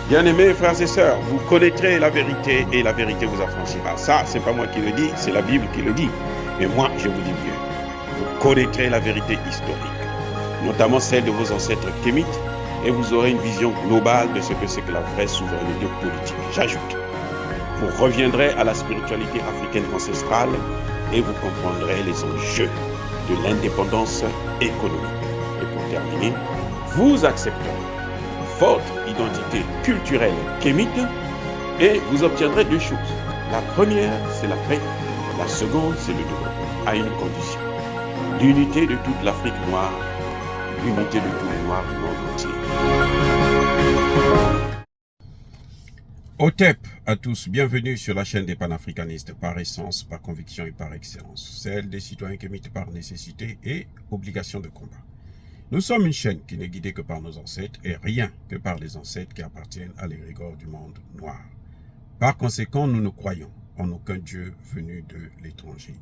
Bien-aimés frères et sœurs, vous connaîtrez la vérité et la vérité vous affranchira. Ça, c'est pas moi qui le dis, c'est la Bible qui le dit. Mais moi, je vous dis mieux. Vous connaîtrez la vérité historique, notamment celle de vos ancêtres kémites, et vous aurez une vision globale de ce que c'est que la vraie souveraineté politique. J'ajoute, vous reviendrez à la spiritualité africaine ancestrale et vous comprendrez les enjeux de l'indépendance économique. Et pour terminer, vous accepterez votre identité culturelle kémite et vous obtiendrez deux choses. La première, c'est la paix. La seconde, c'est le développement, à une condition. L'unité de toute l'Afrique noire, l'unité de tous les Noirs du monde entier. Otep à tous, bienvenue sur la chaîne des panafricanistes par essence, par conviction et par excellence. Celle des citoyens kémites par nécessité et obligation de combat. Nous sommes une chaîne qui n'est guidée que par nos ancêtres et rien que par les ancêtres qui appartiennent à l'égrégore du monde noir. Par conséquent, nous ne croyons en aucun Dieu venu de l'étranger.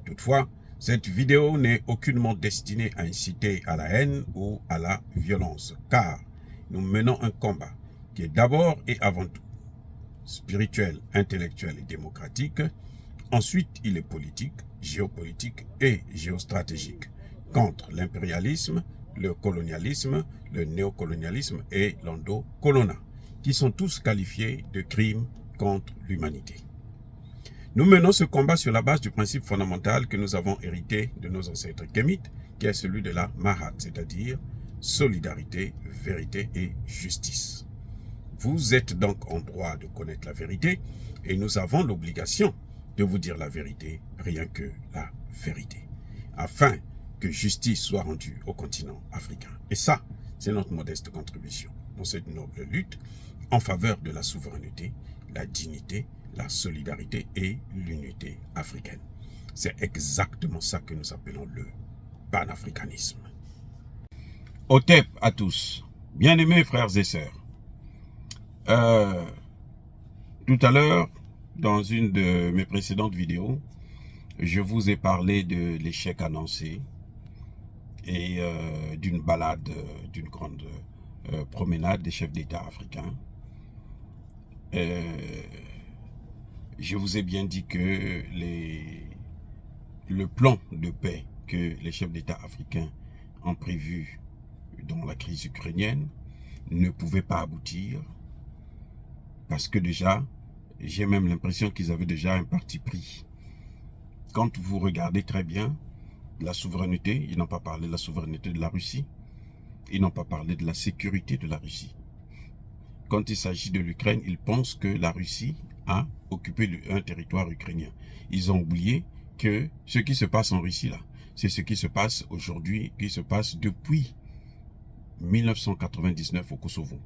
Toutefois, cette vidéo n'est aucunement destinée à inciter à la haine ou à la violence, car nous menons un combat qui est d'abord et avant tout spirituel, intellectuel et démocratique. Ensuite, il est politique, géopolitique et géostratégique contre l'impérialisme, le colonialisme, le néocolonialisme et l'endocolonat, qui sont tous qualifiés de crimes contre l'humanité. Nous menons ce combat sur la base du principe fondamental que nous avons hérité de nos ancêtres kémites, qui est celui de la Mahat, c'est-à-dire solidarité, vérité et justice. Vous êtes donc en droit de connaître la vérité et nous avons l'obligation de vous dire la vérité, rien que la vérité, afin que justice soit rendue au continent africain. Et ça, c'est notre modeste contribution dans cette noble lutte en faveur de la souveraineté, la dignité, la solidarité et l'unité africaine. C'est exactement ça que nous appelons le panafricanisme. Otep à tous, bien-aimés frères et sœurs. Tout à l'heure, dans une de mes précédentes vidéos, je vous ai parlé de l'échec annoncé et d'une balade, d'une grande promenade des chefs d'État africains. Je vous ai bien dit que le plan de paix que les chefs d'État africains ont prévu dans la crise ukrainienne ne pouvait pas aboutir parce que déjà, j'ai même l'impression qu'ils avaient déjà un parti pris. Quand vous regardez très bien la souveraineté, ils n'ont pas parlé de la souveraineté de la Russie, ils n'ont pas parlé de la sécurité de la Russie. Quand il s'agit de l'Ukraine, ils pensent que la Russie a occupé un territoire ukrainien. Ils ont oublié que ce qui se passe en Russie là, c'est ce qui se passe aujourd'hui, qui se passe depuis 1999 au Kosovo,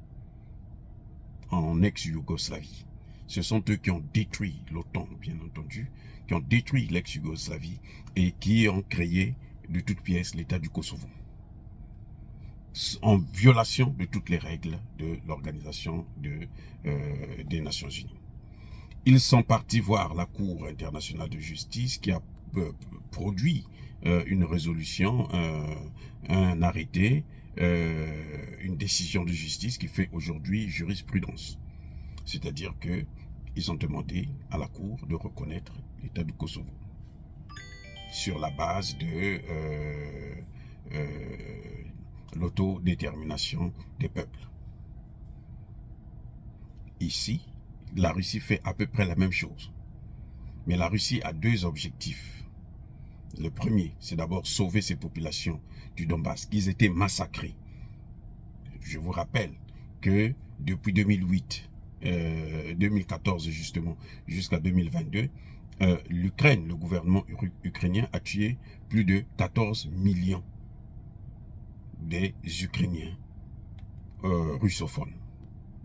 en ex-Yougoslavie. Ce sont eux qui ont détruit l'OTAN, bien entendu, qui ont détruit l'ex-Yougoslavie et qui ont créé de toutes pièces l'État du Kosovo, en violation de toutes les règles de l'Organisation des Nations Unies. Ils sont partis voir la Cour internationale de justice qui a produit une résolution, un arrêté, une décision de justice qui fait aujourd'hui jurisprudence. C'est-à-dire que ils ont demandé à la Cour de reconnaître l'État du Kosovo sur la base de l'autodétermination des peuples. Ici, la Russie fait à peu près la même chose. Mais la Russie a deux objectifs. Le premier, c'est d'abord sauver ces populations du Donbass, qui étaient massacrées. Je vous rappelle que depuis 2008, 2014 justement, jusqu'à 2022, l'Ukraine, le gouvernement ukrainien a tué plus de 14 millions des Ukrainiens russophones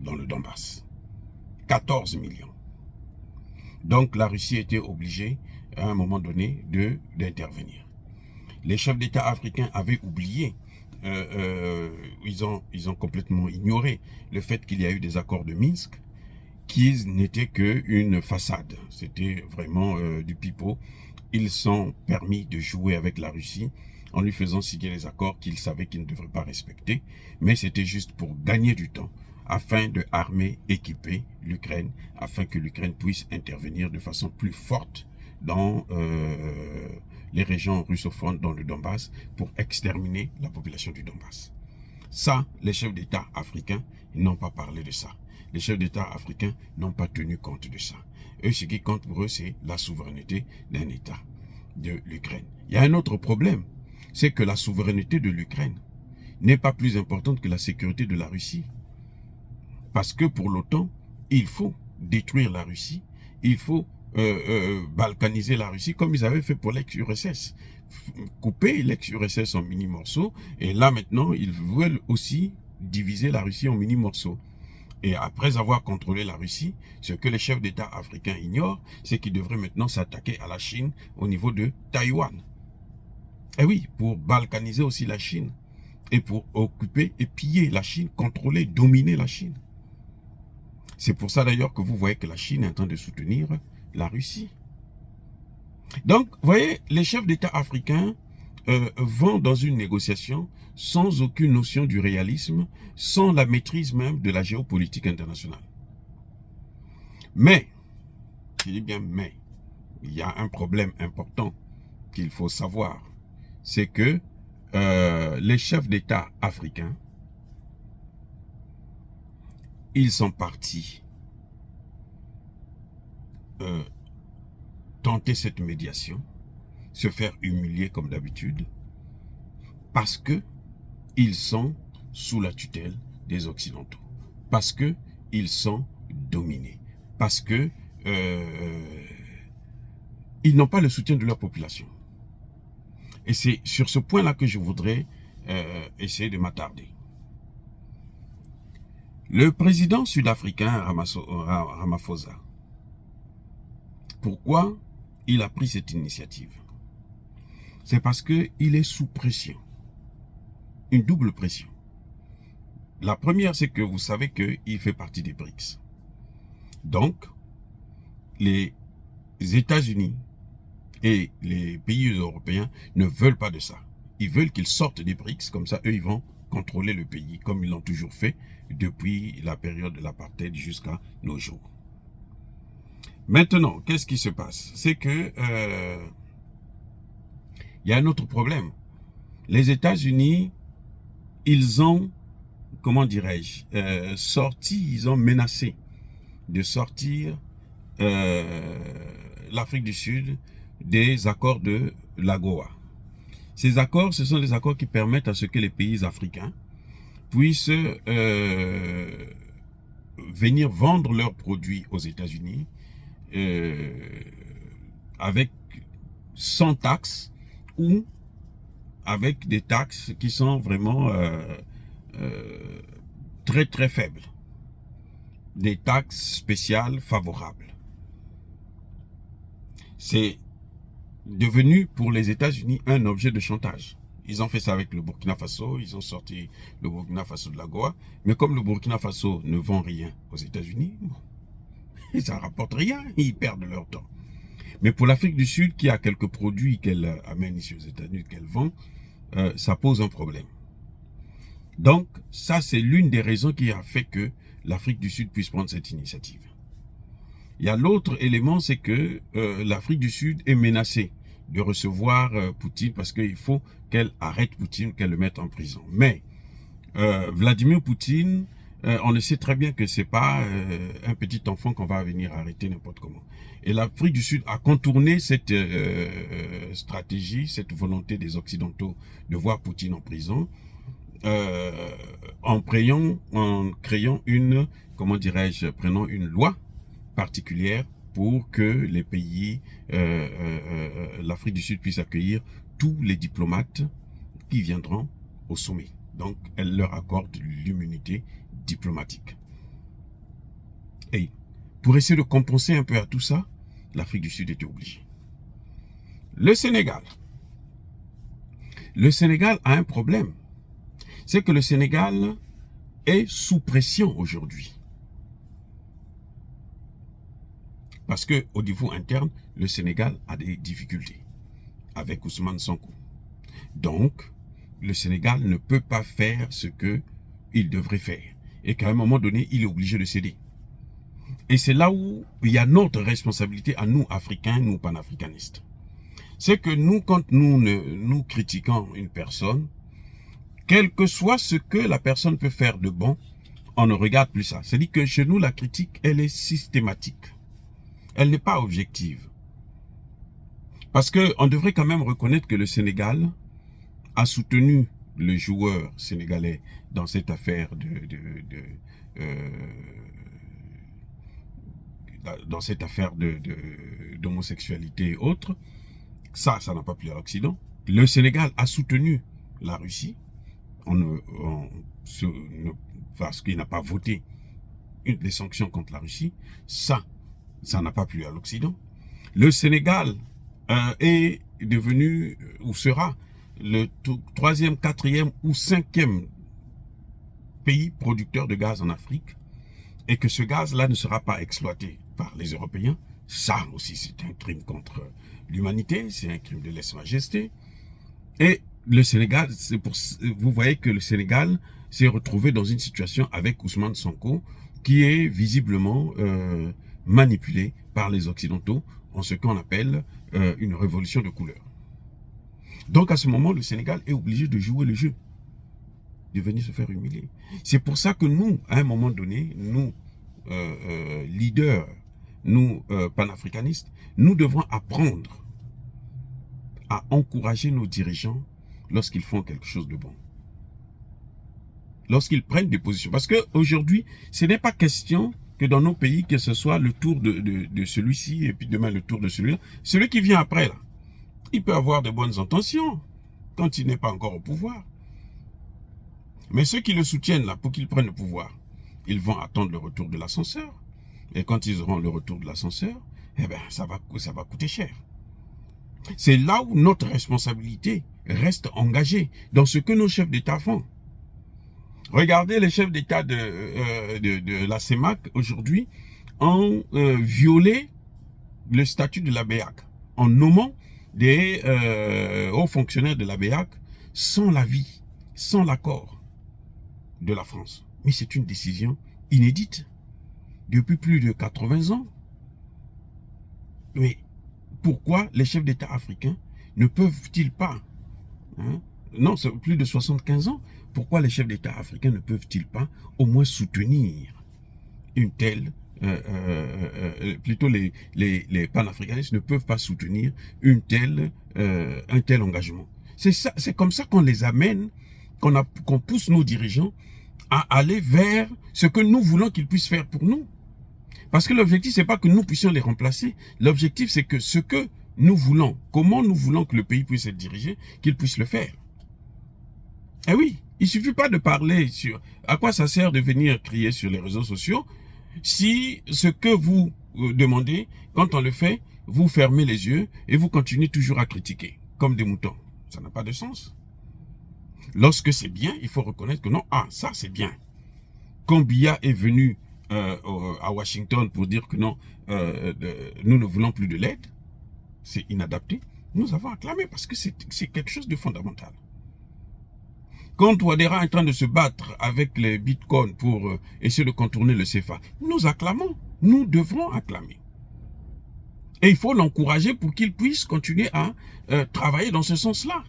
dans le Donbass. 14 millions. Donc la Russie était obligée à un moment donné d'intervenir. Les chefs d'État africains avaient oublié, ils ont complètement ignoré le fait qu'il y a eu des accords de Minsk qui n'étaient qu'une façade. C'était vraiment du pipeau. Ils sont permis de jouer avec la Russie en lui faisant signer les accords qu'ils savaient qu'ils ne devraient pas respecter, mais c'était juste pour gagner du temps afin de armer, équiper l'Ukraine, afin que l'Ukraine puisse intervenir de façon plus forte dans les régions russophones, dans le Donbass, pour exterminer la population du Donbass. Ça, les chefs d'État africains n'ont pas parlé de ça. Les chefs d'État africains n'ont pas tenu compte de ça. Eux, ce qui compte pour eux, c'est la souveraineté d'un État, de l'Ukraine. Il y a un autre problème, c'est que la souveraineté de l'Ukraine n'est pas plus importante que la sécurité de la Russie. Parce que pour l'OTAN, il faut détruire la Russie, il faut balkaniser la Russie comme ils avaient fait pour l'ex-URSS. Couper l'ex-URSS en mini-morceaux, et là maintenant, ils veulent aussi diviser la Russie en mini-morceaux. Et après avoir contrôlé la Russie, ce que les chefs d'État africains ignorent, c'est qu'ils devraient maintenant s'attaquer à la Chine au niveau de Taïwan. Et oui, pour balkaniser aussi la Chine, et pour occuper et piller la Chine, contrôler, dominer la Chine. C'est pour ça d'ailleurs que vous voyez que la Chine est en train de soutenir la Russie. Donc, vous voyez, les chefs d'État africains vont dans une négociation sans aucune notion du réalisme, sans la maîtrise même de la géopolitique internationale. Mais, je dis bien mais, il y a un problème important qu'il faut savoir, c'est que les chefs d'État africains, ils sont partis tenter cette médiation, se faire humilier comme d'habitude, parce que ils sont sous la tutelle des Occidentaux, parce que ils sont dominés, parce que ils n'ont pas le soutien de leur population. Et c'est sur ce point-là que je voudrais essayer de m'attarder. Le président sud-africain Ramaphosa, pourquoi il a pris cette initiative? C'est parce qu'il est sous pression. Une double pression. La première, c'est que vous savez qu'il fait partie des BRICS. Donc, les États-Unis et les pays européens ne veulent pas de ça. Ils veulent qu'ils sortent des BRICS, comme ça, eux, ils vont contrôler le pays, comme ils l'ont toujours fait depuis la période de l'apartheid jusqu'à nos jours. Maintenant, qu'est-ce qui se passe? C'est que il y a un autre problème. Les États-Unis, ils ont, comment dirais-je, ils ont menacé de sortir l'Afrique du Sud des accords de l'AGOA. Ces accords, ce sont des accords qui permettent à ce que les pays africains puissent venir vendre leurs produits aux États-Unis avec sans taxes ou avec des taxes qui sont vraiment très très faibles. Des taxes spéciales favorables. C'est devenu pour les États-Unis un objet de chantage. Ils ont fait ça avec le Burkina Faso, ils ont sorti le Burkina Faso de l'AGOA, mais comme le Burkina Faso ne vend rien aux États-Unis, bon, ça ne rapporte rien, ils perdent leur temps. Mais pour l'Afrique du Sud, qui a quelques produits qu'elle amène ici aux États-Unis, qu'elle vend, ça pose un problème. Donc, ça c'est l'une des raisons qui a fait que l'Afrique du Sud puisse prendre cette initiative. Il y a l'autre élément, c'est que l'Afrique du Sud est menacée de recevoir Poutine parce qu'il faut qu'elle arrête Poutine, qu'elle le mette en prison. Mais Vladimir Poutine, on le sait très bien que c'est pas un petit enfant qu'on va venir arrêter n'importe comment. Et l'Afrique du Sud a contourné cette stratégie, cette volonté des Occidentaux de voir Poutine en prison en créant une, comment dirais-je, prenant une loi particulière pour que les pays, l'Afrique du Sud puisse accueillir tous les diplomates qui viendront au sommet. Donc, elle leur accorde l'immunité diplomatique. Et pour essayer de compenser un peu à tout ça, l'Afrique du Sud était obligée. Le Sénégal a un problème. C'est que le Sénégal est sous pression aujourd'hui. Parce que au niveau interne, le Sénégal a des difficultés avec Ousmane Sonko. Donc, le Sénégal ne peut pas faire ce qu'il devrait faire. et qu'à un moment donné, il est obligé de céder. Et c'est là où il y a notre responsabilité à nous, Africains, nous, panafricanistes. C'est que nous, quand nous critiquons une personne, quel que soit ce que la personne peut faire de bon, on ne regarde plus ça. C'est-à-dire que chez nous, la critique, elle est systématique. Elle n'est pas objective. Parce qu'on devrait quand même reconnaître que le Sénégal a soutenu le joueur sénégalais dans cette affaire d'homosexualité et autres. Ça n'a pas plu à l'Occident. Le Sénégal a soutenu la Russie parce qu'il n'a pas voté des sanctions contre la Russie. Ça n'a pas plu à l'Occident. Le Sénégal est devenu, ou sera, le 3e, 4e ou 5e pays producteur de gaz en Afrique, et que ce gaz-là ne sera pas exploité par les Européens. Ça aussi, c'est un crime contre l'humanité, c'est un crime de lèse-majesté. Et le Sénégal, vous voyez que le Sénégal s'est retrouvé dans une situation avec Ousmane Sonko, qui est visiblement manipulé par les Occidentaux en ce qu'on appelle une révolution de couleur. Donc à ce moment, le Sénégal est obligé de jouer le jeu, de venir se faire humilier. C'est pour ça que nous, à un moment donné, nous, leaders, nous, panafricanistes, nous devons apprendre à encourager nos dirigeants lorsqu'ils font quelque chose de bon. Lorsqu'ils prennent des positions. Parce qu'aujourd'hui, ce n'est pas question que dans nos pays, que ce soit le tour de celui-ci et puis demain le tour de celui-là. Celui qui vient après, là, il peut avoir de bonnes intentions quand il n'est pas encore au pouvoir. Mais ceux qui le soutiennent, là, pour qu'il prenne le pouvoir, ils vont attendre le retour de l'ascenseur. Et quand ils auront le retour de l'ascenseur, eh ben, ça va coûter cher. C'est là où notre responsabilité reste engagée, dans ce que nos chefs d'État font. Regardez les chefs d'État de la CEMAC aujourd'hui ont violé le statut de la BEAC en nommant des hauts fonctionnaires de la BEAC sans l'avis, sans l'accord de la France. Mais c'est une décision inédite depuis plus de 80 ans. Mais pourquoi les chefs d'État africains ne peuvent-ils pas, non, c'est plus de 75 ans, pourquoi les chefs d'État africains ne peuvent-ils pas au moins soutenir une telle, plutôt les panafricanistes ne peuvent pas soutenir un tel engagement. C'est comme ça qu'on les amène, qu'on pousse nos dirigeants à aller vers ce que nous voulons qu'ils puissent faire pour nous. Parce que l'objectif, c'est pas que nous puissions les remplacer. L'objectif, c'est que ce que nous voulons, comment nous voulons que le pays puisse être dirigé, qu'ils puissent le faire. Eh oui, il suffit pas de parler sur à quoi ça sert de venir crier sur les réseaux sociaux si ce que vous demandez, quand on le fait, vous fermez les yeux et vous continuez toujours à critiquer, comme des moutons. Ça n'a pas de sens. Lorsque c'est bien, il faut reconnaître que non, ça c'est bien. Quand Biya est venu à Washington pour dire que non, nous ne voulons plus de l'aide, c'est inadapté, nous avons acclamé parce que c'est quelque chose de fondamental. Quand Touadéra est en train de se battre avec les bitcoins pour essayer de contourner le CFA, nous acclamons, nous devrons acclamer. Et il faut l'encourager pour qu'il puisse continuer à travailler dans ce sens-là.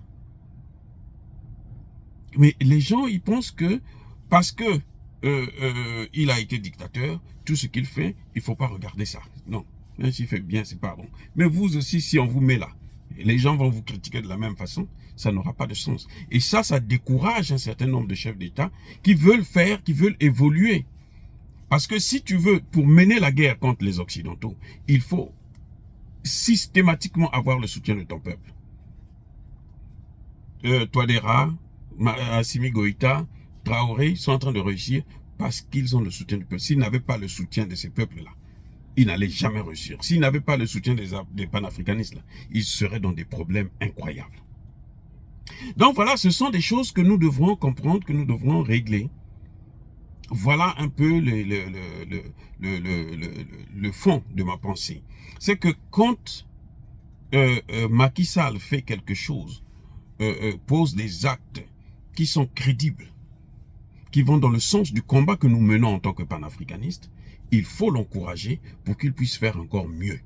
Mais les gens, ils pensent que parce que il a été dictateur, tout ce qu'il fait, il ne faut pas regarder ça. Non, même s'il fait bien, c'est pas bon. Mais vous aussi, si on vous met là, les gens vont vous critiquer de la même façon, ça n'aura pas de sens. Et ça décourage un certain nombre de chefs d'État qui veulent faire, qui veulent évoluer. Parce que si tu veux, pour mener la guerre contre les Occidentaux, il faut systématiquement avoir le soutien de ton peuple. Touadéra, Assimi Goïta, Traoré sont en train de réussir parce qu'ils ont le soutien du peuple. S'ils n'avaient pas le soutien de ces peuples-là, ils n'allaient jamais réussir. S'ils n'avaient pas le soutien des panafricanistes, là, ils seraient dans des problèmes incroyables. Donc voilà, ce sont des choses que nous devrons comprendre, que nous devrons régler. Voilà un peu le fond de ma pensée. C'est que quand Macky Sall fait quelque chose, pose des actes qui sont crédibles, qui vont dans le sens du combat que nous menons en tant que panafricanistes, il faut l'encourager pour qu'il puisse faire encore mieux.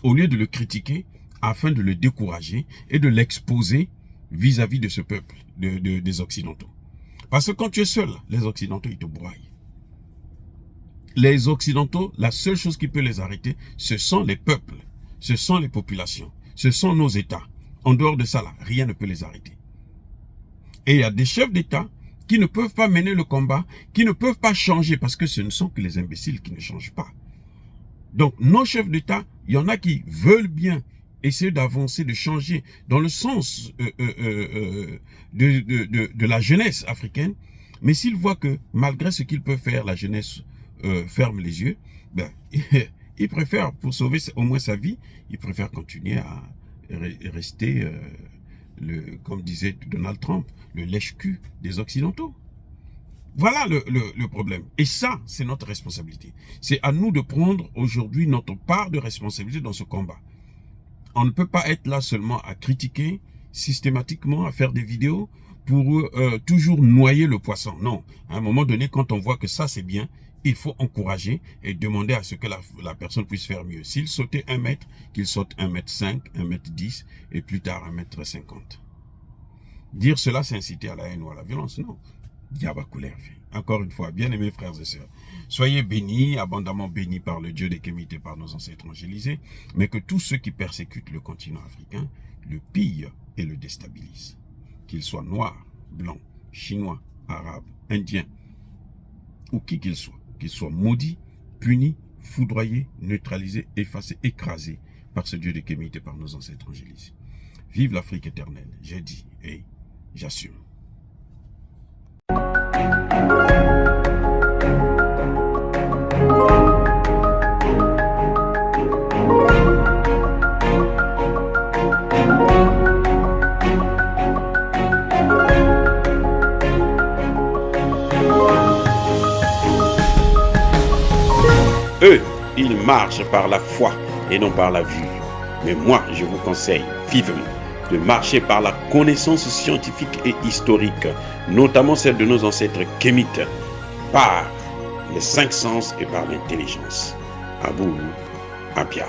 Au lieu de le critiquer, afin de le décourager et de l'exposer vis-à-vis de ce peuple, des Occidentaux. Parce que quand tu es seul, les Occidentaux, ils te broient. Les Occidentaux, la seule chose qui peut les arrêter, ce sont les peuples, ce sont les populations, ce sont nos États. En dehors de ça, là, rien ne peut les arrêter. Et il y a des chefs d'État qui ne peuvent pas mener le combat, qui ne peuvent pas changer, parce que ce ne sont que les imbéciles qui ne changent pas. Donc, nos chefs d'État, il y en a qui veulent bien essayer d'avancer, de changer dans le sens de la jeunesse africaine, mais s'ils voient que malgré ce qu'ils peuvent faire, la jeunesse ferme les yeux, ben, ils préfèrent, pour sauver au moins sa vie, ils préfèrent continuer à rester, comme disait Donald Trump, le lèche-cul des Occidentaux. Voilà le problème. Et ça, c'est notre responsabilité. C'est à nous de prendre aujourd'hui notre part de responsabilité dans ce combat. On ne peut pas être là seulement à critiquer systématiquement, à faire des vidéos pour toujours noyer le poisson. Non, à un moment donné, quand on voit que ça c'est bien, il faut encourager et demander à ce que la personne puisse faire mieux. S'il sautait 1 mètre, qu'il saute 1,5 m, 1,10 m et plus tard 1,50 m. Dire cela, c'est inciter à la haine ou à la violence. Non. Encore une fois, bien-aimés frères et sœurs, soyez bénis, abondamment bénis par le Dieu des Kémites et par nos ancêtres angélisés, mais que tous ceux qui persécutent le continent africain le pillent et le déstabilisent. Qu'ils soient noirs, blancs, chinois, arabes, indiens, ou qui qu'ils soient maudits, punis, foudroyés, neutralisés, effacés, écrasés par ce Dieu des Kémites et par nos ancêtres angélisés. Vive l'Afrique éternelle, j'ai dit et j'assume. Eux, ils marchent par la foi et non par la vue. Mais moi, je vous conseille vivement de marcher par la connaissance scientifique et historique, notamment celle de nos ancêtres kémites, par les 5 sens et par l'intelligence. Abou Abia.